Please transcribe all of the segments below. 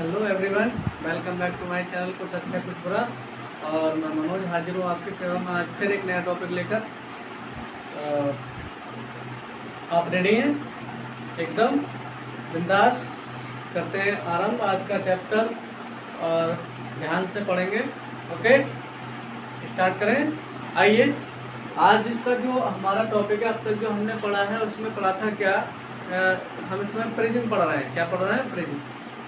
Hello everyone, welcome back to my channel कुछ अच्छा कुछ बुरा। और मैं मनोज हाजिर हूँ आपकी सेवा में आज फिर एक नया टॉपिक लेकर। आप रेडी हैं? एकदम बिंदास करते हैं आरंभ आज का चैप्टर और ध्यान से पढ़ेंगे। ओके, स्टार्ट करें। आइए, आज इसका जो हमारा टॉपिक है, अब तक जो हमने पढ़ा है उसमें पढ़ा था क्या, हम इसमें प्रिज्म पढ़ रहे हैं। क्या पढ़ रहे हैं? प्रिज्म।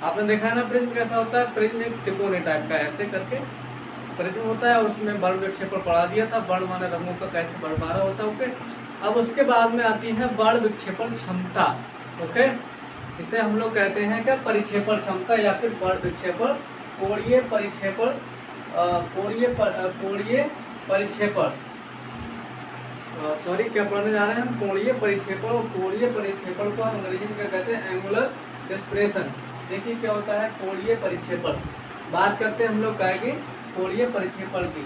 आपने देखा है ना प्रिज्म कैसा होता है। प्रिज्म एक त्रिकोणीय टाइप का ऐसे करके प्रिज्म होता है और उसमें बर्ण विक्षेपण पढ़ा दिया था। बर्ण माने रंगों का कैसे बंटवारा होता है। ओके, अब उसके बाद में आती है बर्ण विक्षेपण क्षमता। ओके, इसे हम लोग कहते हैं क्या, परिक्षेपण क्षमता या फिर बर्ण विक्षेपण, कोणीय परिक्षेपण, कोणीय परिक्षेपण। सॉरी, क्या पढ़ने जा रहे हैं हम? कोणीय परिक्षेपण। और कोणीय परिक्षेपण को हम अंग्रेजी में क्या कहते हैं? एंगुलर डिस्प्लेसन। देखिए क्या होता है कोणीय परिक्षेपण। बात करते हैं हम लोग क्या की, कोणीय परिक्षेपण की।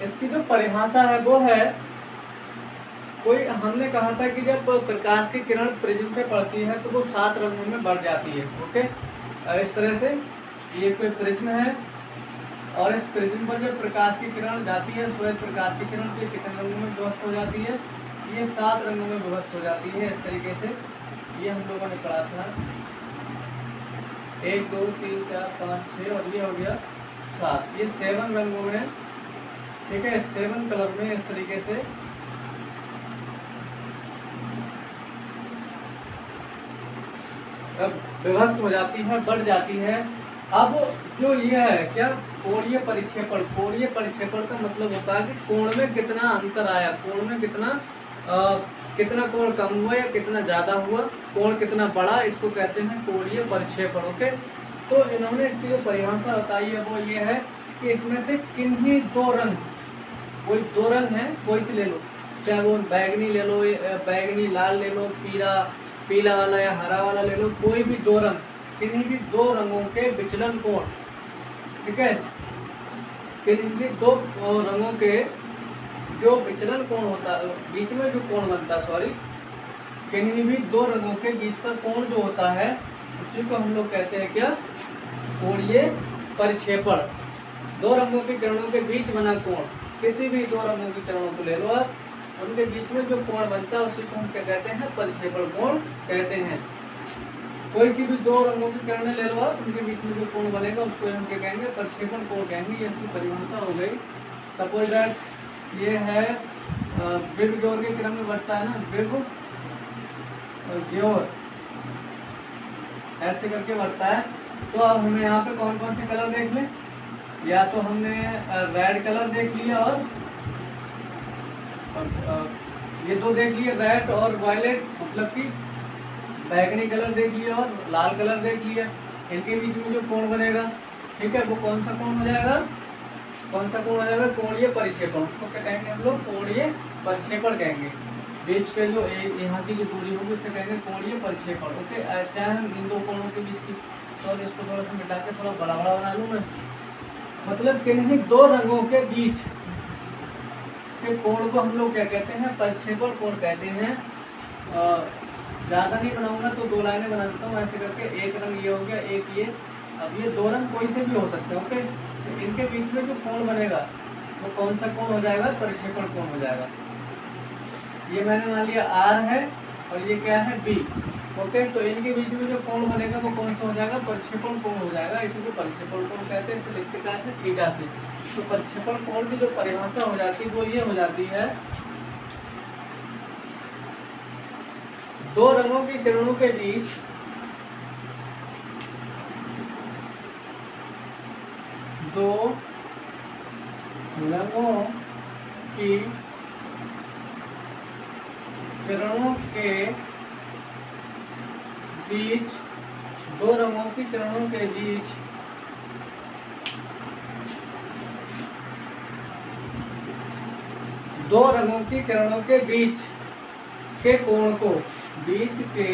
इसकी जो परिभाषा है वो है, कोई हमने कहा था कि जब प्रकाश की किरण प्रिज्म पे पड़ती है तो वो 7 रंगों में बढ़ जाती है। ओके, इस तरह से ये कोई प्रिज्म है और इस प्रिज्म पर जब प्रकाश की किरण जाती है, श्वेत प्रकाश की किरण, तो ये कितने रंगों में विभक्त हो जाती है? ये 7 रंगों में विभक्त हो जाती है। इस तरीके से ये हम लोगों ने पढ़ा था 1 2 3 4 5 6 और ये हो गया 7। ये 7 रंगों में, ठीक है, 7 कलर में इस तरीके से विभक्त हो जाती है, बढ़ जाती है। अब जो ये है क्या, कोणीय परिक्षेपण। कोणीय परिक्षेपण का मतलब होता है कि कोण में कितना अंतर आया, कोण में कितना कोण कम हुआ या कितना ज़्यादा हुआ, कोण कितना बढ़ा, इसको कहते हैं कोणीय परिक्षेपण। ओके, तो इन्होंने इसकी जो परिभाषा बताई है वो ये है कि इसमें से किन्हीं 2 रंग, कोई 2 रंग है, कोई से ले लो, चाहे वो बैगनी ले लो, बैगनी लाल ले लो, पीला वाला या हरा वाला ले लो, कोई भी 2 रंग, किन्हीं भी 2 रंगों के विचलन कोण, ठीक है, किन्हीं भी 2 रंगों के जो विचलन कोण होता है, बीच में जो कोण बनता है, सॉरी, किन्हीं भी 2 रंगों के बीच का कोण जो होता है उसी को हम लोग कहते हैं क्या, कोणीय परिक्षेपण। 2 रंगों की किरणों के बीच बना कोण, किसी भी 2 रंगों की किरणों को ले लो आप, उनके बीच में जो कोण बनता है उसी को हम क्या कहते हैं? परिक्षेपण कोण कहते हैं। कोई सी भी 2 रंगों की किरणें ले लो आप, उनके बीच में जो कोण बनेगा उसको हम क्या कहेंगे? परिक्षेपण कोण कहेंगे। ये इसकी परिभाषा हो गई। सपोज दैट ये है विव ग्योर की किरण में बढ़ता है ना, विव ग्योर ऐसे करके बढ़ता है। तो अब हमें यहाँ पे कौन कौन से कलर देख लें, या तो हमने रेड कलर देख लिया और ये 2 देख लिए, रेड और वायलेट, मतलब कि बैगनी कलर देख लिया और लाल कलर देख लिया। इनके बीच में जो कोण बनेगा, ठीक है, वो कौन सा कोण हो जाएगा? कौन सा कोण हो जाएगा? कोणीय परिक्षेपण। उसको क्या कहेंगे हम लोग? कोणीय परिक्षेपण कहेंगे। बीच के जो यहाँ की जो दूरी होगी उसे कहेंगे कोणीय परिक्षेपण। ओके, चाहे हम इन 2 कोणों के बीच की, और इसको थोड़ा सा मिटा के थोड़ा बड़ा बड़ा बना लूँ मैं, मतलब किन्हीं 2 रंगों के बीच के कोण को हम लोग क्या कहते हैं? परिक्षेपण कोण कहते हैं। ज़्यादा नहीं बनाऊंगा तो 2 लाइनें बना देता हूँ ऐसे करके। एक रंग ये हो गया, एक ये। अब ये 2 रंग कोई से भी हो सकते हैं। ओके, तो इनके बीच में जो कोण बनेगा वो कौन सा कोण हो जाएगा? परिक्षेपण कोण हो जाएगा। ये मैंने मान लिया R है और ये क्या है? B। ओके, तो इनके बीच में जो कोण बनेगा वो कौन सा हो जाएगा? परिक्षेपण कोण हो जाएगा। इसी को परिक्षेपण कोण कहते हैं। इसे लिखते क्या है? थीटा से। तो परिक्षेपण कोण की जो परिभाषा हो जाती है वो ये हो जाती है, 2 रंगों की किरणों के बीच 2 रंगों की किरणों के बीच 2 रंगों की किरणों के बीच 2 रंगों की किरणों के बीच के कोण को, बीच के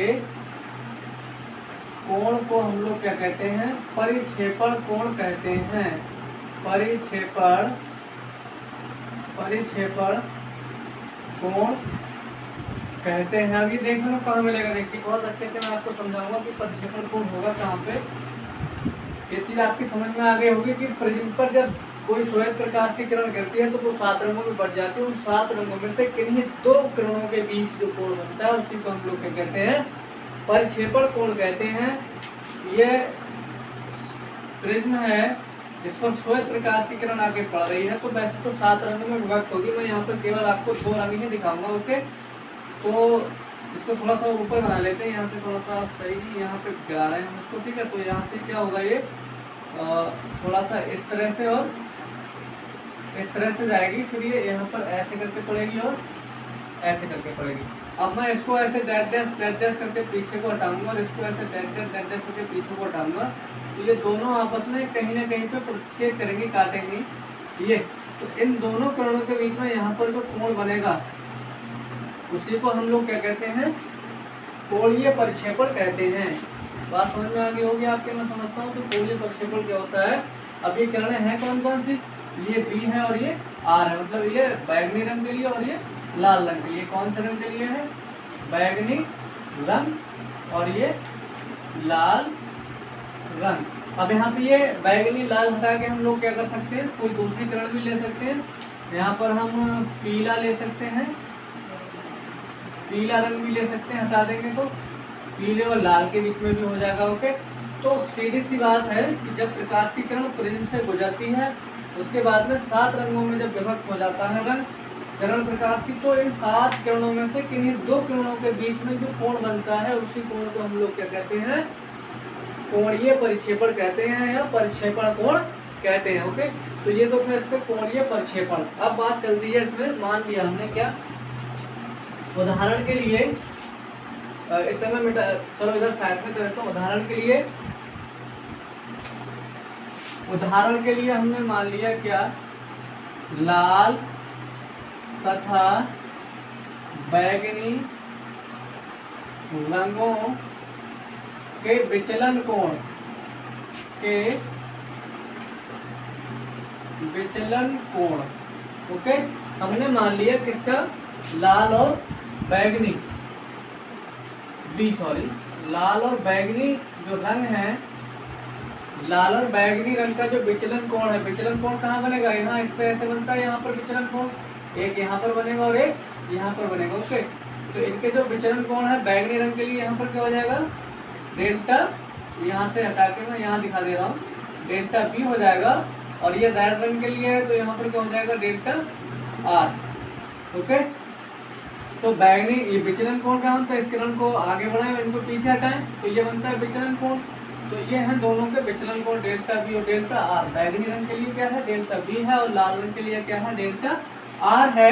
कोण को हम लोग क्या कहते हैं? परिक्षेपण कोण कहते हैं। परिक्षेपण कोण कहते हैं। अब ये देख लो कहाँ मिलेगा, देखिए बहुत अच्छे से मैं आपको समझाऊंगा कि प्रक्षेपण कोण होगा कहाँ पे। ये चीज आपकी समझ में आ गई होगी कि प्रिज्म पर जब कोई श्वेत प्रकाश की किरण गिरती है तो वो 7 रंगों में बढ़ जाती है। उन 7 रंगों में से किन्हीं 2 किरणों के बीच जो कोण बनता है उसी को हम लोग क्या कहते हैं, परिक्षेपण कोण कहते हैं। ये प्रिज्म है, इस पर श्वेत प्रकाश की किरण आगे पड़ रही है, तो वैसे तो 7 रंगों में विभक्त होगी। मैं यहाँ पर केवल आपको 2 रंग ही दिखाऊंगा। ओके, तो इसको थोड़ा सा ऊपर बना लेते हैं, यहाँ से थोड़ा सा सही यहाँ पे गिरा रहे हैं हम इसको, ठीक है। तो यहाँ से क्या होगा, ये थोड़ा सा इस तरह से और इस तरह से जाएगी, फिर ये यहाँ पर ऐसे करके पड़ेगी और ऐसे करके पड़ेगी। अब मैं इसको ऐसे डैश डैश करके पीछे को हटाऊंगा और इसको ऐसे डैश डैश करके पीछे को हटाऊंगा, तो ये दोनों आपस में कहीं ना कहीं पे प्रतिच्छेद करेंगी, काटेंगी ये। तो इन दोनों किरणों के बीच में यहाँ पर जो कोण बनेगा उसी को हम लोग क्या कहते हैं, कोणीय परिक्षेपण कहते हैं। बात समझ में आ गई होगी आपके, मैं समझता हूँ। तो कोणीय परिक्षेपण क्या होता है। अब ये किरणें हैं कौन कौन सी, ये B है और ये R है, मतलब ये बैगनी रंग के लिए और ये लाल रंग के लिए। कौन से रंग के लिए है, बैगनी रंग और ये लाल रंग। अब यहाँ पे ये बैगनी लाल हटा के हम लोग क्या कर सकते हैं, कोई दूसरी किरण भी ले सकते हैं। यहाँ पर हम पीला ले सकते हैं, पीला रंग भी ले सकते हैं, हटा देंगे तो पीले और लाल के बीच में भी हो जाएगा। ओके, तो सीधी सी बात है कि जब प्रकाश की किरण प्रिज्म से गुजरती है उसके बाद में 7 रंगों में जब विभक्त हो जाता है रंग किरण प्रकाश की, तो इन 7 किरणों में से किन्हीं 2 किरणों के बीच में जो कोण बनता है उसी कोण को हम लोग क्या कहते हैं, कोणीय परिक्षेपण कहते हैं या परिक्षेपण कोण कहते हैं। ओके, तो ये तो था इसका कोणीय परिक्षेपण। अब बात चलती है इसमें, मान लिया हमने क्या, उदाहरण के लिए इस समय मिटा, चलो इधर साइड में करता हूँ। उदाहरण के लिए हमने मान लिया क्या, लाल तथा बैगनी रंगों के विचलन कोण ओके, हमने मान लिया किसका, लाल और बैगनी लाल और बैगनी जो रंग है, लाल और बैगनी रंग का जो विचलन कोण है, विचलन कोण कहाँ बनेगा, यहाँ इससे ऐसे बनता है, यहाँ पर विचलन कोण एक यहाँ पर बनेगा और एक यहाँ पर बनेगा। ओके, तो इनके जो विचलन कोण है बैगनी रंग के लिए यहाँ पर क्या हो जाएगा, डेल्टा, यहाँ से हटा के मैं यहाँ दिखा दे रहा हूँ, डेल्टा B हो जाएगा। और ये रेड रंग के लिए है तो यहाँ पर क्या हो जाएगा, डेल्टा R। ओके, तो बैगनी ये विचलन कोण क्या होता है, इस किरण को आगे बढ़ाएं, इनको पीछे हटाएं, तो ये बनता है विचलन कोण। तो ये है दोनों के विचलन कोण, डेल्टा B और डेल्टा R। बैगनी रंग के लिए क्या है, डेल्टा B है, और लाल रंग के लिए क्या है, डेल्टा R है।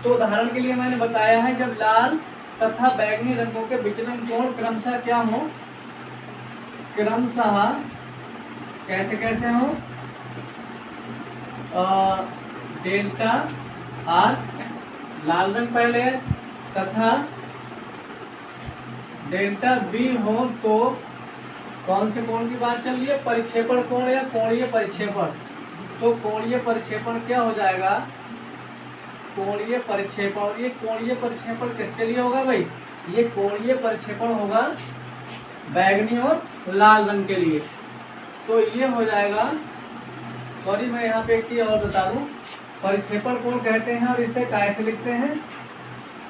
तो उदाहरण के लिए मैंने बताया है जब लाल तथा बैगनी रंगों के विचलन कोण क्रमशः क्या हो, क्रमशः कैसे कैसे हो, डेल्टा R लाल रंग पहले तथा डेल्टा B हो, तो कौन से कोण की बात चल रही है, परिक्षेपण कोण या कोणीय परिक्षेपण। तो कोणीय परिक्षेपण क्या हो जाएगा, कोणीय परिक्षेपण। और ये कोणीय परिक्षेपण किसके लिए होगा भाई, ये कोणीय परिक्षेपण होगा बैगनी और लाल रंग के लिए। तो ये हो जाएगा, सॉरी मैं यहाँ पे एक चीज और बता दूं, परिक्षेपण कोण कहते हैं और इसे कैसे लिखते हैं,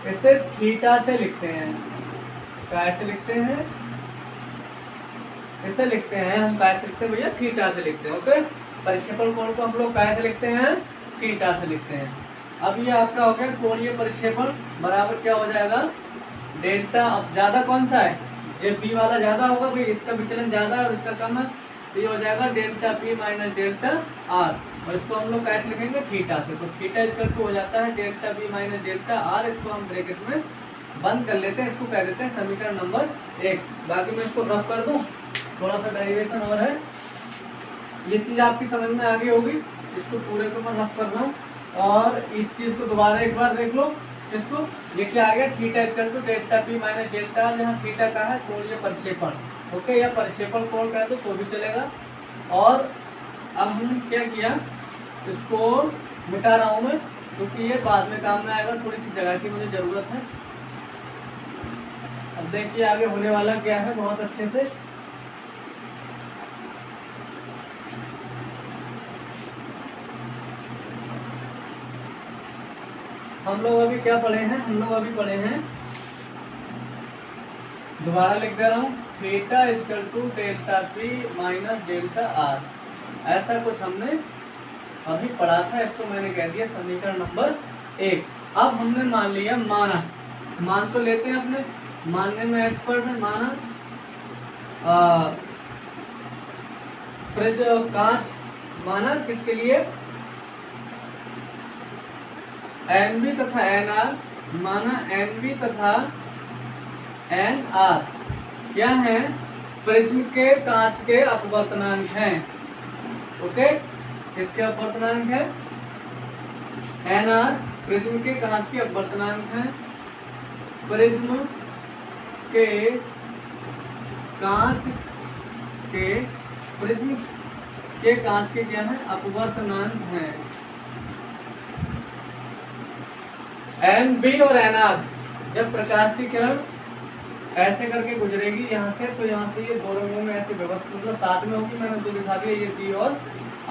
इसे थीटा से लिखते हैं। कैसे लिखते हैं, इसे लिखते हैं हम, कैसे लिखते हैं भैया, थीटा से लिखते हैं। ओके, परिक्षेपण कोण को हम लोग कैसे लिखते हैं, थीटा से लिखते हैं। अब ये आपका हो गया कोणीय परिक्षेपण बराबर क्या हो जाएगा, डेल्टा। अब ज्यादा कौन सा है, जब B वाला ज्यादा होगा भाई, इसका विचलन ज्यादा है और इसका कम है, तो ये हो जाएगा delta P minus delta R। और इसको हम लोग कैसे लिखेंगे, थीटा से। तो थीटा इक्वल टू हो जाता है delta B minus delta R। इसको हम ब्रैकेट में बंद कर लेते हैं, इसको कह देते हैं समीकरण नंबर 1। बाकी मैं इसको रफ कर दूं, थोड़ा सा डेरिवेशन और है, ये चीज आपकी समझ में आ गई होगी। इसको पूरे को मैं रफ कर रहा हूँ और इस चीज को दोबारा एक बार देख लो। इसको ये क्या आ गया, theta equal to delta P minus delta R, जहाँ थीटा का है कोणीय परिक्षेपण। ओके, या परिक्षेपण कोण कह दो तो भी चलेगा। और अब हमने क्या किया, इसको मिटा रहा हूँ मैं क्योंकि ये बाद में काम में आएगा, थोड़ी सी जगह की मुझे ज़रूरत है। अब देखिए आगे होने वाला क्या है बहुत अच्छे से। हम लोग अभी क्या पढ़े हैं, हम लोग अभी पढ़े हैं, दोबारा लिख दे रहा हूँ, theta equal to delta P minus delta R, ऐसा कुछ हमने अभी पढ़ा था। इसको मैंने कह दिया समीकरण नंबर 1। अब हमने मान लिया, माना, मान तो लेते हैं अपने, मानने में एक्सपर्ट है, माना कांच माना किसके लिए, एनबी तथा एनआर, माना एनबी तथा एनआर क्या है, प्रिज्म के कांच के अपवर्तनांक हैं। ओके, किसके अपवर्तनांक है, एनआर प्रिज्म के कांच के अपवर्तनांक हैं, प्रिज्म के कांच के, प्रिज्म के कांच के क्या है, अपवर्तनांक हैं। एन बी और एन आर, जब प्रकाश की किरण ऐसे करके गुजरेगी यहाँ से, तो यहाँ से ये दो रंगों में ऐसे व्यवस्थित, मतलब साथ में होगी, मैंने तो दिखा दिया, ये बी और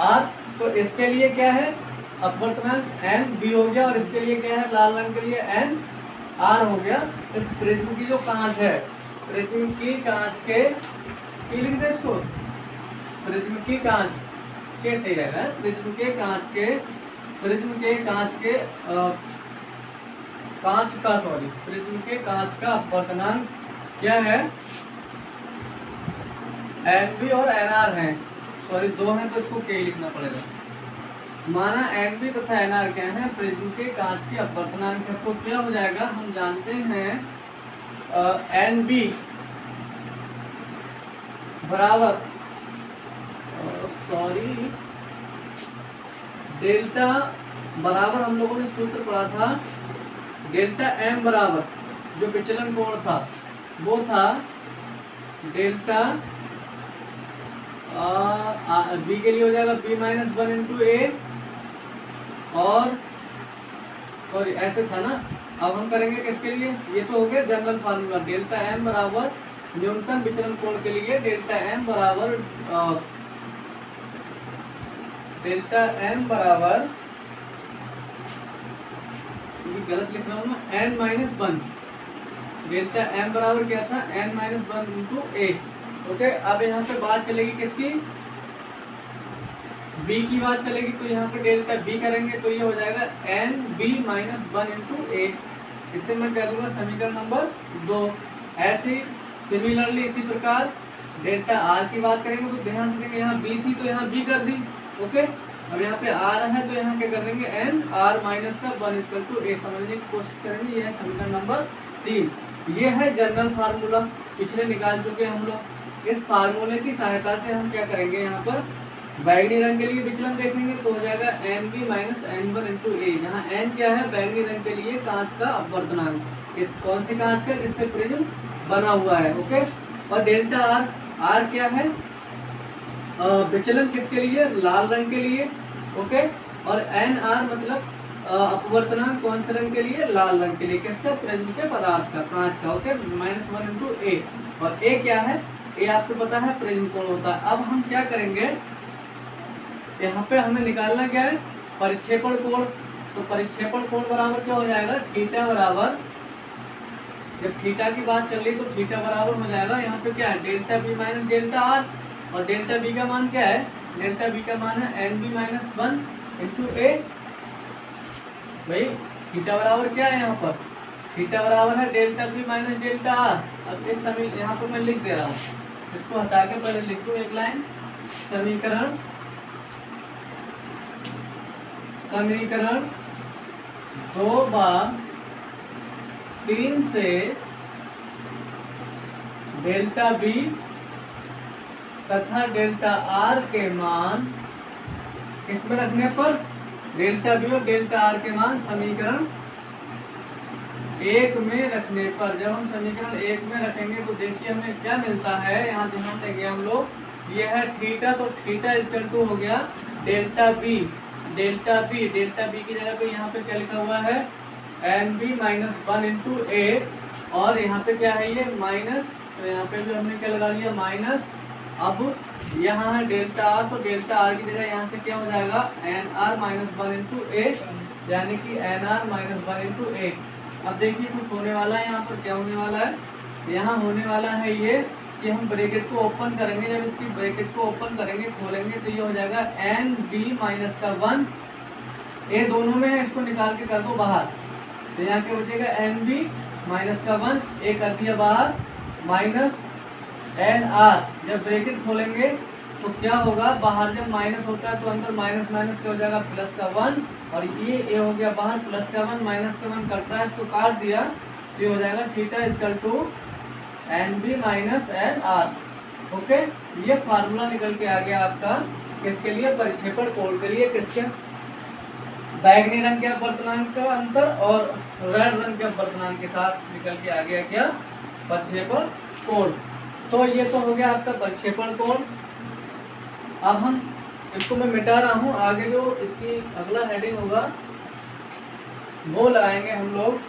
आर। तो इसके लिए क्या है, अपवर्तनांक एन बी हो गया, और इसके लिए क्या है, लाल रंग के लिए एन आर हो गया। इस प्रिज्म की जो कांच है, प्रिज्म की कांच के, लिख दे इसको, प्रिज्म की कांच के, सही रहेगा, प्रिज्म के कांच के, प्रिज्म के कांच के कांच का, सॉरी, प्रिज्म के कांच का अपवर्तनांक क्या है, एन बी और एन आर है, सॉरी दो हैं तो इसको के लिखना पड़ेगा। माना एन बी तथा एन आर क्या है, प्रिज्म के कांच के अपवर्तनांक है। तो क्या हो जाएगा, हम जानते हैं एन बी बराबर, सॉरी, डेल्टा बराबर, हम लोगों ने सूत्र पढ़ा था, डेल्टा एम बराबर, जो विचलन कोण था वो था डेल्टा बी के लिए हो जाएगा बी माइनस 1 इंटू ए, और सॉरी ऐसे था ना। अब हम करेंगे किसके लिए, ये तो हो गया जनरल फार्मूला, डेल्टा एम बराबर न्यूनतम विचलन कोण के लिए, डेल्टा एम बराबर गलत लिख रहा हूँ मैं, एन माइनस 1, डेल्टा एम बराबर क्या था, एन माइनस 1 इंटू ए। ओके, अब यहाँ पे बात चलेगी किसकी, बी की बात चलेगी, तो यहाँ पे डेल्टा बी करेंगे तो ये हो जाएगा एन बी माइनस 1 इंटू ए। इससे मैं कह दूंगा समीकरण नंबर 2। ऐसे सिमिलरली इसी प्रकार डेल्टा आर की बात करेंगे तो ध्यान से देंगे, यहाँ बी थी तो यहाँ बी कर दी। ओके, अब यहाँ पे आर है तो यहाँ क्या कर देंगे, एन आर माइनस का 1 इक्वल टू ए, समझने की कोशिश करेंगे। ये है समीकरण नंबर 3। ये है जनरल फार्मूला, पिछले निकाल चुके हम लोग। इस फार्मूले की सहायता से हम क्या करेंगे, यहाँ पर बैगनी रंग के लिए विचलन देखेंगे तो हो जाएगा n B minus n 1 into a, जहाँ एन क्या है, बैगनी रंग के लिए कांच का अपवर्तनांक, इस कौन सी कांच का, जिससे प्रिज्म बना हुआ है। ओके, और डेल्टा आर, आर क्या है, विचलन किसके लिए, लाल रंग के लिए। ओके, और एन आर मतलब अपवर्तनांक कौन से रंग के लिए, लाल रंग के लिए, किसका, प्रिज्म के पदार्थ का, कांच का। ओके, माइनस 1 इंटू ए, और ए क्या है, ए आपको पता है प्रिज्म कोण होता है। अब हम क्या करेंगे, यहाँ पे हमें निकालना क्या है, परिक्षेपण कोण। तो परिक्षेपण कोण बराबर क्या हो जाएगा, थीटा बराबर, जब थीटा की बात चल रही तो थीटा बराबर हो जाएगा यहाँ पे क्या है, delta B minus delta R, और डेल्टा बी का मान क्या है, डेल्टा बी का मान है N B minus 1 into A. भाई थीटा बराबर क्या है, यहाँ पर थीटा बराबर है delta B minus delta R. अब इस समय यहाँ पर मैं लिख दे रहा हूँ, इसको हटा के पहले लिख दूँ एक लाइन, समीकरण 2/3 से डेल्टा बी तथा डेल्टा आर के मान इसमें रखने पर, डेल्टा बी और डेल्टा आर के मान समीकरण 1 में रखने पर, जब हम समीकरण 1 में रखेंगे तो देखिए हमें क्या मिलता है, यहाँ ध्यान देंगे हम लोग। ये है थीटा, तो थीटा इक्वल टू हो गया डेल्टा बी की जगह पे यहाँ पे क्या लिखा हुआ है, एन बी माइनस 1 इंटू ए, और यहाँ पे क्या है ये माइनस, तो यहाँ पे भी हमने क्या लगा लिया माइनस। अब यहाँ है डेल्टा आर, तो डेल्टा आर की जगह यहाँ से क्या हो जाएगा एन आर माइनस 1 इंटू ए, यानी कि एन आर माइनस 1 इंटू ए। अब देखिए कुछ होने वाला है, यहाँ पर क्या होने वाला है, यहाँ होने वाला है ये कि हम ब्रैकेट को ओपन करेंगे, जब इसकी ब्रैकेट को ओपन करेंगे खोलेंगे तो ये हो जाएगा एन बी माइनस का 1, ए दोनों में है, इसको निकाल के कर दो बाहर, तो यहाँ क्या बचेगा एन बी माइनस का 1, ए कर दिया बाहर, माइनस एन आर। जब ब्रैकेट खोलेंगे तो क्या होगा, बाहर जब माइनस होता है तो अंदर माइनस माइनस क्या हो जाएगा प्लस का 1, और ये ए हो गया बाहर प्लस का 1 माइनस का 1 कटता है, इसको काट दिया तो ये हो जाएगा theta equal to N B minus N R. Okay, ये फार्मूला निकल के आ गया आपका किसके लिए, परिक्षेपण कोण के लिए, किसके, बैगनी रंग के अपवर्तनांक का अंतर और रेड रंग के अपवर्तनांक के साथ निकल के आ गया क्या, परिक्षेपण कोण। तो ये तो हो गया आपका परिक्षेपण कोण। अब हम इसको मैं मिटा रहा हूँ, आगे जो इसकी अगला हेडिंग होगा वो लगाएंगे हम लोग,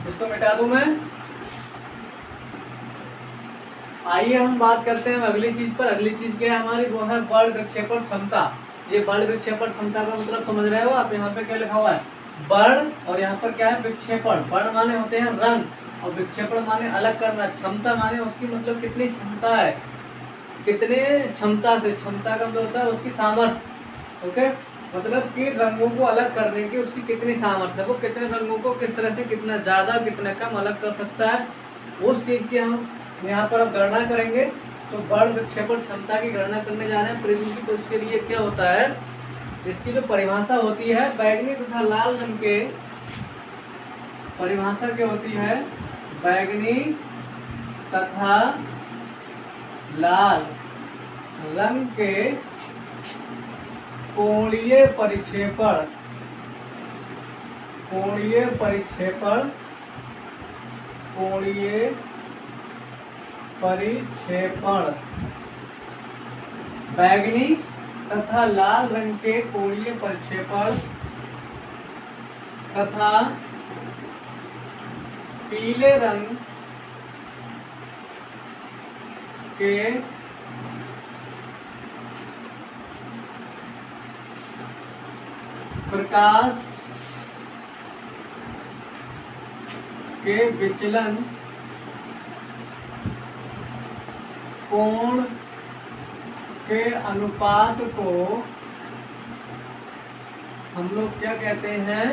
इसको मिटा दूं मैं। आइए हम बात करते हैं अगली चीज पर। अगली चीज क्या है हमारी, वो है बल विक्षेपण क्षमता। ये बल विक्षेपण क्षमता का मतलब समझ रहे हो आप, यहाँ पे क्या लिखा हुआ है बल, और यहाँ पर क्या है विक्षेपण। बल माने होते हैं रंग, और विक्षेपण माने अलग करना, क्षमता माने उसकी मतलब कितनी क्षमता है, कितने क्षमता से, क्षमता का मतलब होता है उसकी सामर्थ्य। ओके, मतलब कि रंगों को अलग करने की उसकी कितनी सामर्थ्य है, वो कितने रंगों को किस तरह से कितना ज़्यादा कितना कम अलग कर सकता है, उस चीज़ की हम यहाँ पर अब गणना करेंगे। तो बल विक्षेपण क्षमता की गणना करने जा रहे हैं प्रिज्म की। तो उसके लिए क्या होता है, इसकी जो परिभाषा होती है बैगनी तथा लाल रंग के, परिभाषा क्या होती है, बैगनी तथा लाल रंग के कोणीय परिक्षेपण, कोणीय परिक्षेपण, कोणीय परिक्षेपण, बैगनी तथा लाल रंग के कोणीय परिक्षेपण तथा पीले रंग के प्रकाश के विचलन कोण के अनुपात को हम लोग क्या कहते हैं,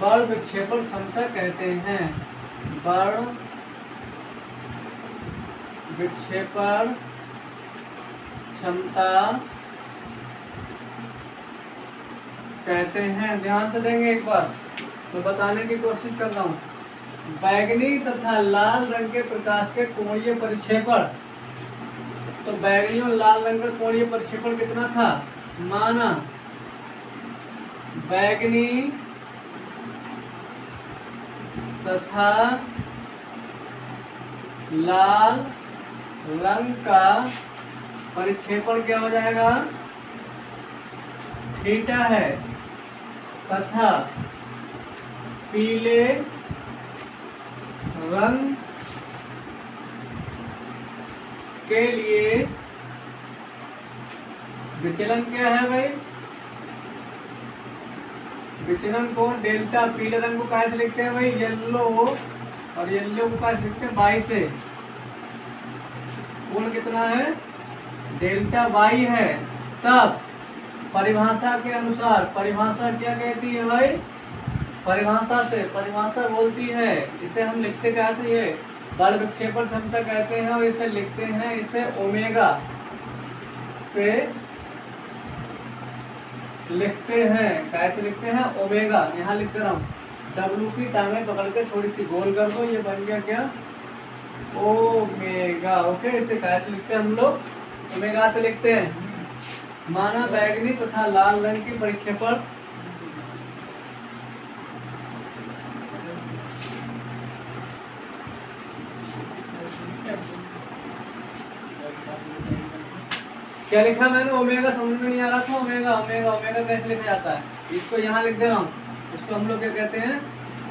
बल विक्षेपण क्षमता कहते हैं। बल विक्षेपण क्षमता कहते हैं। ध्यान से देंगे एक बार, तो बताने की कोशिश कर रहा हूँ। बैगनी तथा लाल रंग के प्रकाश के कोणीय परिक्षेपण, तो बैगनी और लाल रंग का कोणीय परिक्षेपण कितना था, माना बैगनी तथा लाल रंग का परिक्षेपण क्या हो जाएगा, थीटा है, तथा पीले रंग के लिए विचलन क्या है भाई, विचलन को डेल्टा, पीले रंग को कैसे लिखते हैं भाई येलो, और येलो को कैसे लिखते हैं वाई से, कोण कितना है डेल्टा वाई है। तब परिभाषा के अनुसार, परिभाषा क्या कहती है भाई, परिभाषा से, परिभाषा बोलती है, इसे हम लिखते क्या थे, ये बल विक्षेपण क्षमता कहते हैं, और इसे लिखते हैं, इसे ओमेगा से लिखते हैं, कैसे लिखते हैं ओमेगा, यहाँ लिख दे रहा हूँ, डब्लू की टांगें पकड़ के थोड़ी सी गोल कर दो, ये बन गया क्या ओमेगा। ओके, इसे कैसे लिखते हैं हम लोग, ओमेगा से लिखते हैं। माना बैगनी तथा लाल रंग की परिक्षेपण क्या लिखा मैंने, ओमेगा समझ में नहीं आ रहा था, ओमेगा ओमेगा ओमेगा कैसे लिखा जाता है, इसको यहाँ लिख दे रहा हूँ, इसको हम लोग क्या कहते हैं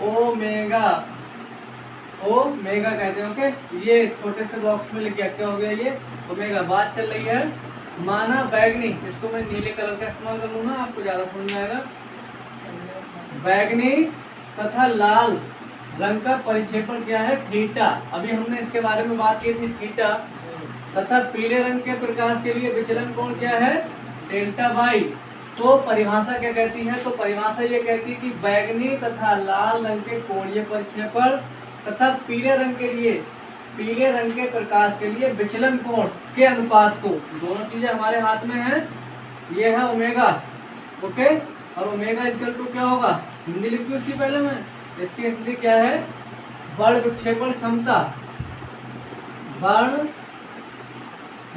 ओमेगा। ओमेगा कहते हैं। ओके, ये छोटे से बॉक्स में लिख गया, क्या हो गया ये ओमेगा। बात चल रही है माना बैगनी, इसको मैं नीले कलर का इस्तेमाल कर लूँगा, आपको ज़्यादा समझ में आएगा। बैगनी तथा लाल रंग का परिक्षेपण क्या है, थीटा। अभी हमने इसके बारे में बात की थी, थीटा। तथा पीले रंग के प्रकाश के लिए विचलन कोण क्या है, डेल्टा वाई। तो परिभाषा क्या कहती है, तो परिभाषा ये कहती है कि बैगनी तथा लाल रंग के कोणीय परिक्षेपण तथा पीले रंग के लिए, पीले रंग के प्रकाश के लिए विचलन कोण के अनुपात को, दोनों चीजें हमारे हाथ में है, ये है ओमेगा। ओके, और ओमेगा इक्वल टू क्या होगा, हिंदी लिखी उसकी पहले मैं, इसकी हिंदी क्या है, बल विक्षेपण क्षमता, बल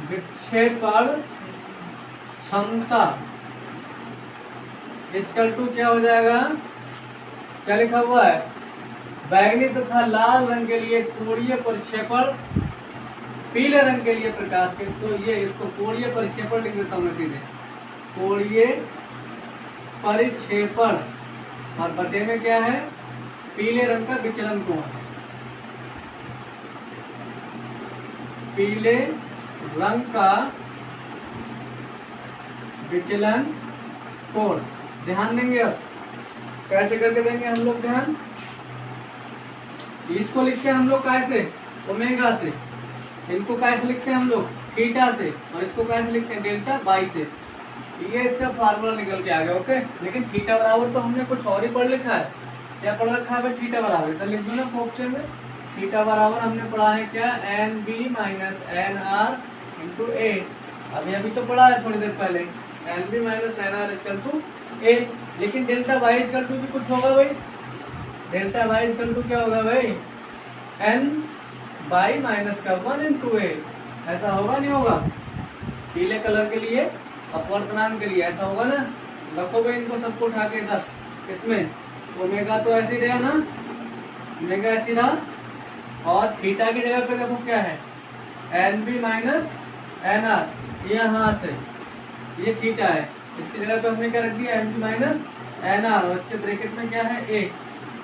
विक्षेपण क्षमता इक्वल टू क्या हो जाएगा, क्या लिखा हुआ है, बैगनी तथा लाल रंग के लिए कोणीय परिक्षेपण, पीले रंग के लिए प्रकाश के, तो ये इसको कोणीय परिक्षेपण लिख देता हूँ मैं सीधे, कोणीय परिक्षेपण, और बटे में क्या है, पीले रंग का विचलन कोण, पीले रंग का विचलन कोण। ध्यान देंगे, अब कैसे करके देंगे हम लोग ध्यान, इसको लिखते हैं हम लोग कैसे, ओमेगा से, इनको कैसे लिखते हैं हम लोग, थीटा से, और इसको कैसे लिखते हैं, डेल्टा बाई से। ये इसका फार्मूला निकल के आ गया। ओके, लेकिन थीटा बराबर तो हमने कुछ और ही पढ़ लिखा है, क्या पढ़ रखा है भाई, थीटा बराबर, तो लिख दो ना ऑप्शन में, थीटा बराबर हमने पढ़ा है क्या, n B minus N r into a. अभी तो पढ़ा है थोड़ी देर पहले, n B minus N r equal to a. लेकिन डेल्टा वाई इक्वल टू भी कुछ होगा भाई, डेल्टा वाई इक्वल टू क्या होगा भाई, एन बाई माइनस का 1 इंटू ए, ऐसा होगा नहीं होगा, पीले कलर के लिए अपवर्तनांक के लिए ऐसा होगा ना। रखो भाई इनको सबको उठा के 10, इसमें ओमेगा तो ऐसे ही रहा ना, ओमेगा ऐसे रहा, और थीटा की जगह पे देखो क्या है, N B minus N R, ये यहाँ से ये थीटा है, इसकी जगह पे हमने क्या रख दिया, N B minus N R, और इसके ब्रैकेट में क्या है, ए,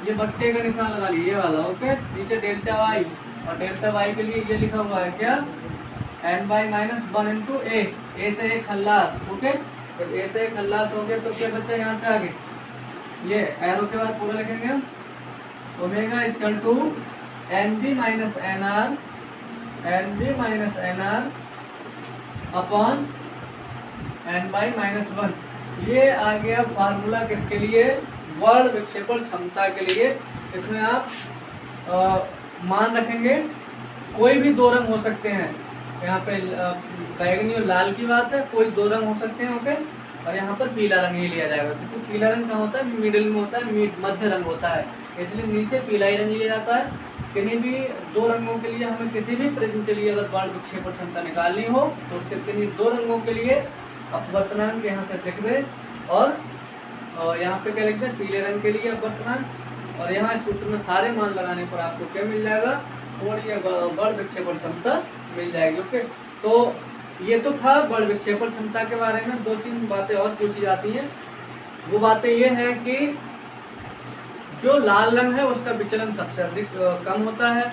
ये बट्टे का निशान लगा लिया, ये वाला। ओके, नीचे डेल्टा वाई, और डेल्टा वाई के लिए ये लिखा हुआ है क्या, एन बाई माइनस 1 इंटू ए, ए से एक खल्लास। ओके, जब ए से एक खल्लास हो गया तो क्या बच्चा यहाँ से आगे, ये एरो के बाद पूरा लिखेंगे हम, omega equal to N B minus N R, N B minus N R upon N Y minus 1। ये आ गया फार्मूला किसके लिए, वर्ड विक्षेपण क्षमता के लिए। इसमें आप मान रखेंगे, कोई भी दो रंग हो सकते हैं, यहाँ पे बैगनी और लाल की बात है, कोई दो रंग हो सकते हैं। ओके, और यहाँ पर पीला रंग ही लिया जाएगा, क्योंकि पीला रंग कहाँ होता है, मिडिल में होता है, मध्य रंग होता है, इसलिए नीचे पीला ही रंग लिया जाता है। किन्हीं भी दो रंगों के लिए, हमें किसी भी प्रिज्म के लिए अगर वर्ड विक्षेपण क्षमता निकालनी हो तो उसके किन्हीं दो रंगों के लिए अपवर्तनांक यहाँ से लिख दें, और यहाँ पे क्या लिख दें, पीले रंग के लिए अपवर्तनांक, और यहाँ इस सूत्र में सारे मान लगाने पर आपको क्या मिल जाएगा, कोणीय बल विक्षेपण क्षमता मिल जाएगी। ओके, तो ये तो था बल विक्षेपण क्षमता के बारे में। दो तीन बातें और पूछी जाती हैं, वो बातें ये हैं कि जो लाल रंग है उसका विचलन सबसे अधिक कम होता है,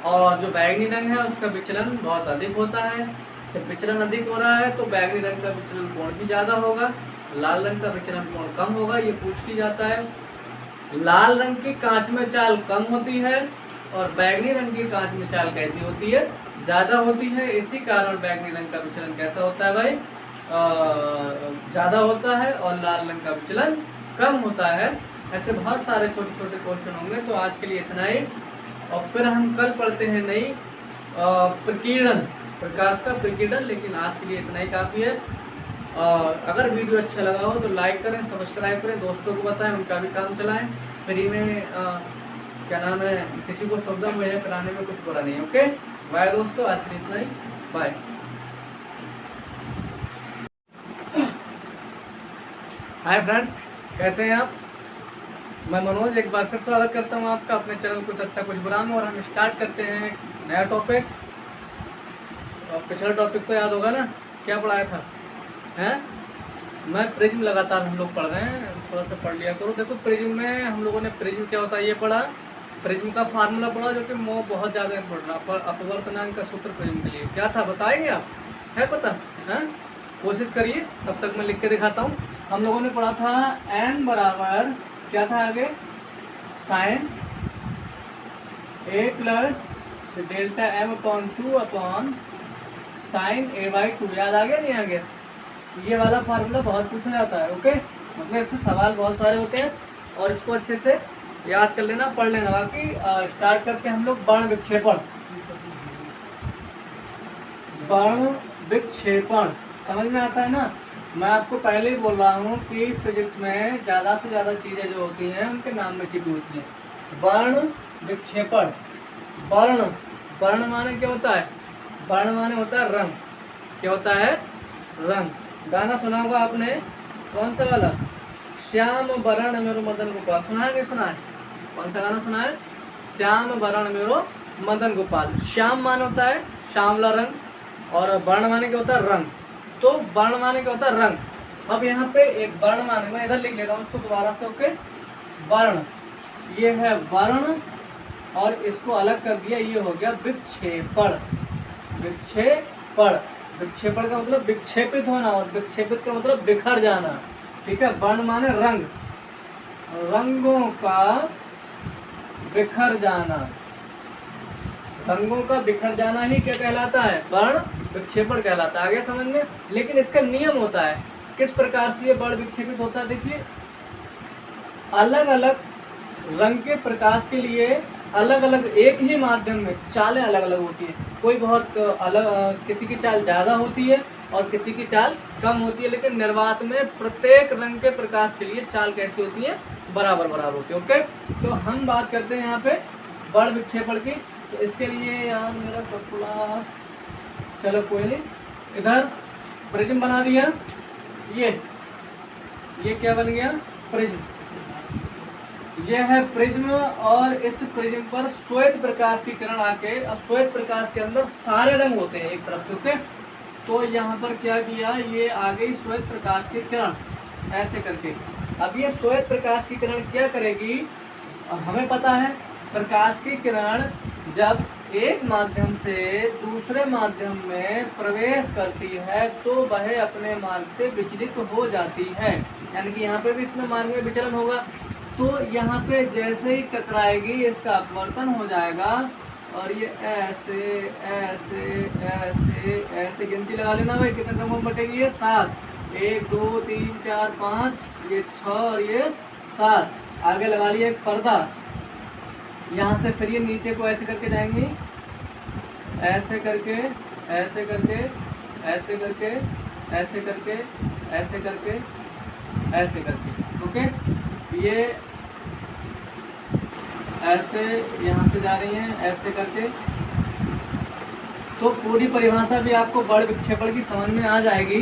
और जो बैगनी रंग है उसका विचलन बहुत अधिक होता है। जब विचलन अधिक हो रहा है तो बैगनी रंग का विचलन कोण भी ज़्यादा होगा, लाल रंग का विचलन कोण कम होगा। ये पूछ की जाता है। लाल रंग की कांच में चाल कम होती है, और बैगनी रंग की कांच में चाल कैसी होती है, ज़्यादा होती है। इसी कारण बैगनी रंग का विचलन कैसा होता है भाई, ज़्यादा होता है, और लाल रंग का विचलन कम होता है। ऐसे बहुत सारे छोटे छोटे क्वेश्चन होंगे। तो आज के लिए इतना ही, और फिर हम कल पढ़ते हैं नई प्रकीर्णन, प्रकाश का प्रकीर्णन। लेकिन आज के लिए इतना ही काफ़ी है। अगर वीडियो अच्छा लगा हो तो लाइक करें, सब्सक्राइब करें, दोस्तों को बताएं, उनका भी काम चलाएं। फ्री में क्या नाम है, किसी को सुविधा मुहैया कराने में कुछ बुरा नहीं है। ओके, बाय दोस्तों, आज के लिए इतना ही, बाय। हाय फ्रेंड्स, कैसे हैं आप? मैं मनोज एक बार फिर स्वागत करता हूं आपका अपने चैनल कुछ अच्छा कुछ बुरा में। और हम स्टार्ट करते हैं नया टॉपिक। पिछला टॉपिक तो याद होगा ना, क्या पढ़ाया था, हैं? मैं प्रिज्म लगातार हम लोग पढ़ रहे हैं, थोड़ा सा पढ़ लिया करो। देखो प्रिज्म में हम लोगों ने प्रिज्म क्या होता है ये पढ़ा, प्रिज्म का फार्मूला पढ़ा जो कि बहुत ज़्यादा इम्पोर्टेंट है, अपवर्तनांक का सूत्र प्रिज्म के लिए क्या था बताएंगे आप, है पता है? कोशिश करिए, तब तक मैं लिख के दिखाता हूँ। हम लोगों ने पढ़ा था n बराबर क्या था आगे, sine a plus delta m upon 2 upon sine a/2, याद आ गया नहीं आ गया? ये वाला फार्मूला बहुत पूछा जाता है। ओके, मतलब इससे सवाल बहुत सारे होते हैं और इसको अच्छे से याद कर लेना, पढ़ लेना। बाकी स्टार्ट करके हम लोग वर्ण विक्षेपण, वर्ण विक्षेपण समझ में आता है ना? मैं आपको पहले ही बोल रहा हूँ कि फिजिक्स में ज़्यादा से ज़्यादा चीज़ें जो होती हैं उनके नाम में छिपी होती हैं। वर्ण विक्षेपण, वर्ण, वर्ण माने क्या होता है? वर्ण माने होता है रंग। क्या होता है? रंग। गाना सुना होगा आपने, कौन सा वाला? श्याम वरण मेरो मदन गोपाल, सुना है? नहीं सुना है? कौन सा गाना सुना है? श्याम वरण मेरो मदन गोपाल। श्याम मान होता है श्यामला रंग और वर्ण माने क्या होता है? रंग। तो वर्ण माने क्या होता है? रंग। अब यहाँ पे एक वर्ण माने, मैं इधर लिख लेता हूँ उसको दोबारा से। ओके, वर्ण, ये है वर्ण और इसको अलग कर दिया, ये हो गया विक्षेपण। विक्षेपण, विक्षेपण का मतलब विक्षेपित होना और विक्षेपित का मतलब बिखर जाना। ठीक है, वर्ण माने रंग, रंगों का बिखर जाना, रंगों का बिखर जाना ही क्या कहलाता है? वर्ण विक्षेपण कहलाता है। आगे समझ में? लेकिन इसका नियम होता है, किस प्रकार से ये वर्ण विक्षेपित होता है। देखिए, अलग अलग रंग के प्रकाश के लिए अलग अलग एक ही माध्यम में चालें अलग अलग होती है। कोई बहुत अलग, किसी की चाल ज़्यादा होती है और किसी की चाल कम होती है, लेकिन निर्वात में प्रत्येक रंग के प्रकाश के लिए चाल कैसी होती है? बराबर बराबर होती है। ओके, तो हम बात करते हैं यहाँ पे वर्ण विक्षेपण की। तो इसके लिए यार मेरा कपड़ा, चलो कोई नहीं, इधर प्रिज्म बना दिया। ये क्या बन गया? प्रिज्म। यह है प्रिज्म और इस प्रिज्म पर श्वेत प्रकाश की किरण आके, और श्वेत प्रकाश के अंदर सारे रंग होते हैं एक तरफ से। ओके, तो यहाँ पर क्या किया, ये आ गई श्वेत प्रकाश की किरण ऐसे करके। अब ये श्वेत प्रकाश की किरण क्या करेगी? हमें पता है प्रकाश की किरण जब एक माध्यम से दूसरे माध्यम में प्रवेश करती है तो वह अपने मार्ग से विचलित हो जाती है, यानी कि यहाँ पे भी इसमें मार्ग में विचलन होगा। तो यहाँ पे जैसे ही टकराएगी इसका अपवर्तन हो जाएगा और ये ऐसे ऐसे ऐसे ऐसे गिनती लगा लेना भाई, कितने रंगों में बटेगी ये? 7, 1 2 3 4 5, ये 6 और ये 7। आगे लगा लिया एक पर्दा, यहाँ से फिर ये नीचे को ऐसे करके जाएंगी, ऐसे करके ऐसे करके ऐसे करके ऐसे करके ऐसे करके ऐसे करके। ओके, ये ऐसे यहाँ से जा रही हैं ऐसे करके। तो पूरी परिभाषा भी आपको वर्ण विक्षेपण की समझ में आ जाएगी।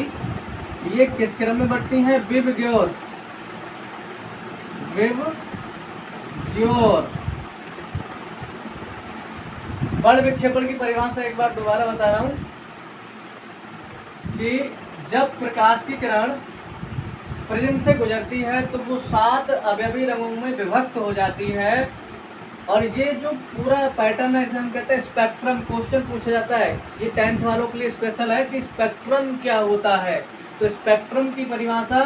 ये किस क्रम में बढ़ती हैं? VIBGYOR, VIBGYOR. वर्ण विक्षेपण की परिभाषा एक बार दोबारा बता रहा हूँ कि जब प्रकाश की किरण प्रिज्म से गुजरती है तो वो 7 अवयवी रंगों में विभक्त हो जाती है। और ये जो पूरा पैटर्न है इसे हम कहते हैं स्पेक्ट्रम। क्वेश्चन पूछा जाता है, ये 10th वालों के लिए स्पेशल है कि स्पेक्ट्रम क्या होता है। तो स्पेक्ट्रम की परिभाषा,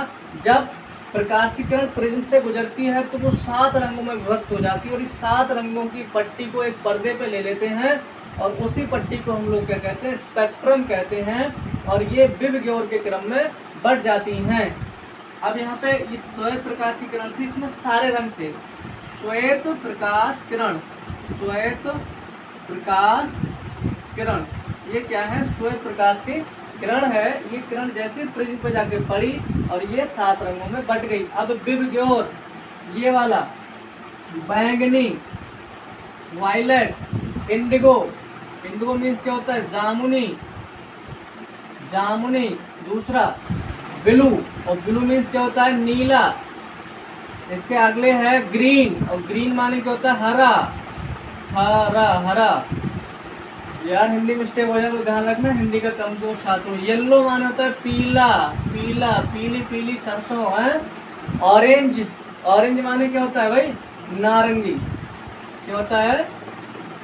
जब प्रकाश की किरण प्रिज्म से गुजरती है तो वो 7 रंगों में विभक्त हो जाती है और इस 7 रंगों की पट्टी को एक पर्दे पे ले लेते हैं और उसी पट्टी को हम लोग क्या कहते हैं? स्पेक्ट्रम कहते हैं। और ये विबग्योर के क्रम में बढ़ जाती हैं। अब यहाँ पे इस श्वेत प्रकाश की किरण थी, इसमें सारे रंग थे। श्वेत प्रकाश किरण, श्वेत प्रकाश किरण, ये क्या है? श्वेत प्रकाश की किरण है। ये किरण जैसे प्रिज्म पे जाके पड़ी और ये 7 रंगों में बट गई। अब विबग्योर, ये वाला बैंगनी, वायलेट, इंडिगो। इंडिगो मीन्स क्या होता है? जामुनी, जामुनी। दूसरा ब्लू, और ब्लू मीन्स क्या होता है? नीला। इसके अगले है ग्रीन, और ग्रीन माने क्या होता है? हरा, हरा हरा। यार हिंदी मिस्टेक हो जाए तो ध्यान रखना, हिंदी का कमजोर छात्र। येलो माने होता है पीला, पीला, पीली पीली सरसों है। ऑरेंज, ऑरेंज माने क्या होता है भाई? नारंगी, क्या होता है,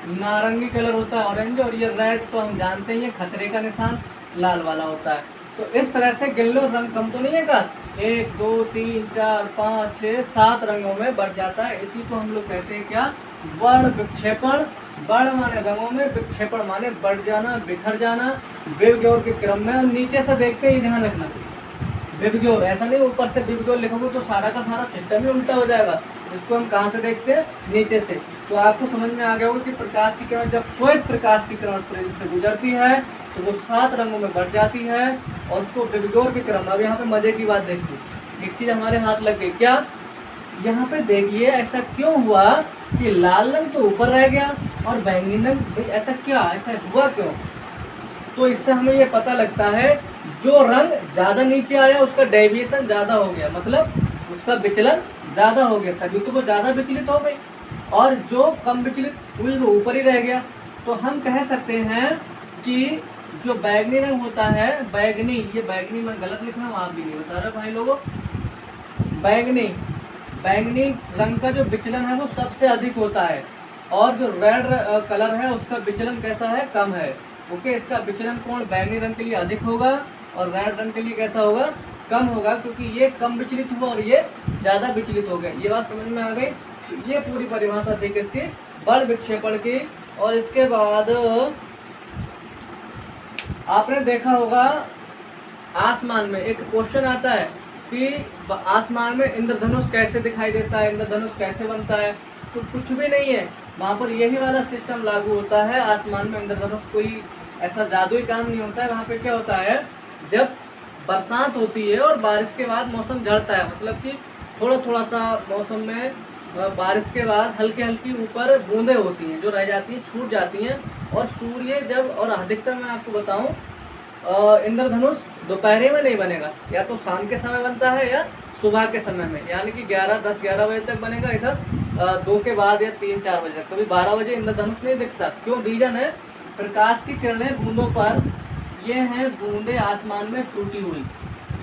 नारंगी कलर होता है ऑरेंज, और ये रेड तो हम जानते ही हैं खतरे का निशान लाल वाला होता है। तो इस तरह से गिन लो, रंग कम तो नहीं है का, 1 2 3 4 5 6 7 रंगों में बढ़ जाता है। इसी को हम लोग कहते हैं क्या, वर्ण विक्षेपण। वर्ण माने रंगों में, विक्षेपण माने बढ़ जाना, बिखर जाना, विबग्योर के क्रम में। और नीचे से देखते ही ध्यान रखना, विबग्योर ऐसा नहीं ऊपर से विबग्योर लिखोगे तो सारा का सारा सिस्टम ही उल्टा हो जाएगा। इसको हम कहाँ से देखते हैं, नीचे से। तो आपको समझ में आ गया होगा कि प्रकाश की किरण जब श्वेत प्रकाश की किरण प्रिज्म से गुजरती है तो वो 7 रंगों में बढ़ जाती है, और उसको विबग्योर की किरण। अब यहाँ पे मजे की बात देखिए, एक चीज हमारे हाथ लग गई क्या, यहाँ पे देखिए ऐसा क्यों हुआ कि लाल रंग तो ऊपर रह गया और बैंगनी रंग, भाई ऐसा क्या, ऐसा हुआ क्यों। तो इससे हमें ये पता लगता है जो रंग ज़्यादा नीचे आया उसका डेविएशन ज़्यादा हो गया, मतलब उसका विचलन ज़्यादा हो गया, तभी तो वो ज़्यादा विचलित हो गई। और जो कम विचलित हुई वो ऊपर ही रह गया। तो हम कह सकते हैं कि जो बैगनी रंग होता है, बैगनी, ये बैगनी मैं गलत लिख रहा हूँ, आप भी नहीं बता रहे भाई लोगों, बैगनी रंग का जो विचलन है वो सबसे अधिक होता है, और जो रेड कलर है उसका विचलन कैसा है, कम है। ओके, इसका विचलन कोण बैगनी रंग के लिए अधिक होगा और रेड रंग के लिए कैसा होगा, कम होगा, क्योंकि ये कम विचलित हुआ और ये ज़्यादा विचलित हो गए। ये बात समझ में आ गई। तो ये पूरी परिभाषा थी किसकी, वर्ण विक्षेपण की। और इसके बाद आपने देखा होगा आसमान में एक क्वेश्चन आता है कि आसमान में इंद्रधनुष कैसे दिखाई देता है, इंद्रधनुष कैसे बनता है। तो कुछ भी नहीं है, वहाँ पर यही वाला सिस्टम लागू होता है। आसमान में इंद्रधनुष कोई ऐसा जादुई काम नहीं होता है। वहाँ पे क्या होता है, जब बरसात होती है और बारिश के बाद मौसम झड़ता है, मतलब कि थोड़ा थोड़ा सा मौसम में बारिश के बाद हल्की हल्की ऊपर बूंदें होती हैं जो रह जाती हैं, छूट जाती हैं। और सूर्य जब, और अधिकतर मैं आपको बताऊं, इंद्रधनुष दोपहर में नहीं बनेगा, या तो शाम के समय बनता है या सुबह के समय में, यानी कि 10-11 बजे तक बनेगा इधर, 2 के बाद या 3-4 बजे तक। कभी 12 बजे इंद्रधनुष नहीं दिखता। क्यों, रीजन है प्रकाश की किरणें बूंदों पर, ये हैं बूंदे आसमान में छूटी हुई,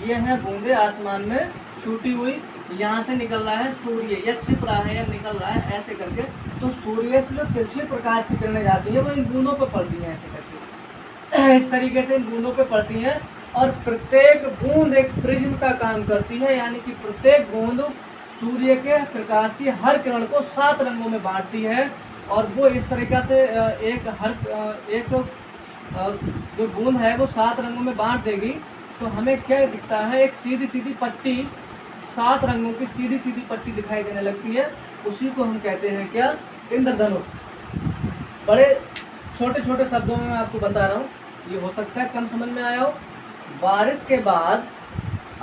ये हैं बूंदे आसमान में छूटी हुई, यहाँ से निकल रहा है सूर्य, या छिप रहा है या निकल रहा है ऐसे करके। तो सूर्य से जो तिरछी प्रकाश की किरणें जाती है वो इन बूंदों पर पड़ती हैं ऐसे करके, इस तरीके से इन बूंदों पर पड़ती हैं। और प्रत्येक बूंद एक प्रिज्म का काम करती है, यानी कि प्रत्येक बूंद सूर्य के प्रकाश की हर किरण को 7 रंगों में बांटती है। और वो इस तरीक़ा से एक जो बूंद है वो 7 रंगों में बांट देगी। तो हमें क्या दिखता है, एक सीधी सीधी पट्टी, 7 रंगों की सीधी सीधी पट्टी दिखाई देने लगती है। उसी को हम कहते हैं क्या, इंद्रधनुष। बड़े छोटे छोटे शब्दों में मैं आपको बता रहा हूँ, ये हो सकता है कम समझ में आया हो। बारिश के बाद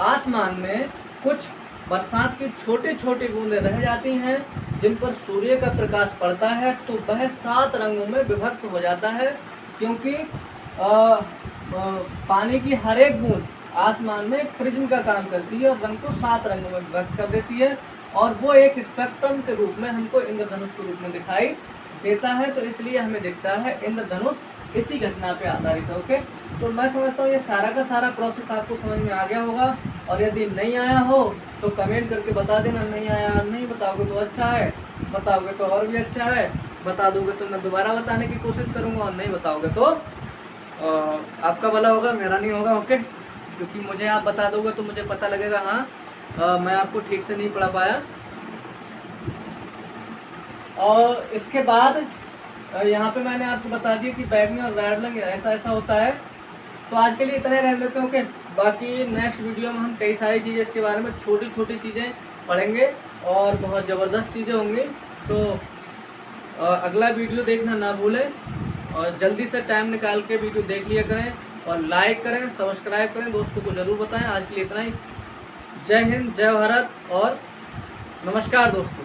आसमान में कुछ बरसात की छोटी छोटी बूंदें रह जाती हैं जिन पर सूर्य का प्रकाश पड़ता है, तो वह 7 रंगों में विभक्त हो जाता है। क्योंकि पानी की हर एक बूंद आसमान में एक प्रिज्म का काम करती है और रंग को 7 रंगों में विभक्त कर देती है, और वो एक स्पेक्ट्रम के रूप में हमको इंद्रधनुष के रूप में दिखाई देता है। तो इसलिए हमें दिखता है इंद्रधनुष इसी घटना पे आधारित है। ओके, तो मैं समझता हूँ ये सारा का सारा प्रोसेस आपको समझ में आ गया होगा। और यदि नहीं आया हो तो कमेंट करके बता देना, नहीं आया, नहीं बताओगे तो अच्छा है, बताओगे तो और भी अच्छा है, बता दोगे तो मैं दोबारा बताने की कोशिश करूँगा, और नहीं बताओगे तो आपका भला होगा, मेरा नहीं होगा। ओके, क्योंकि मुझे आप बता दोगे तो मुझे पता लगेगा हाँ मैं आपको ठीक से नहीं पढ़ा पाया। और इसके बाद यहाँ पे मैंने आपको बता दिया कि बैगनी और रेड रंग ऐसा ऐसा होता है। तो आज के लिए इतना ही रहने देते हैं। ओके, बाकी नेक्स्ट वीडियो में हम कई सारी चीज़ें इसके बारे में छोटी छोटी चीज़ें पढ़ेंगे और बहुत ज़बरदस्त चीज़ें होंगी। तो अगला वीडियो देखना ना भूलें, और जल्दी से टाइम निकाल के वीडियो देख लिया करें, और लाइक करें, सब्सक्राइब करें, दोस्तों को ज़रूर बताएं। आज के लिए इतना ही। जय हिंद, जय भारत और नमस्कार दोस्तों।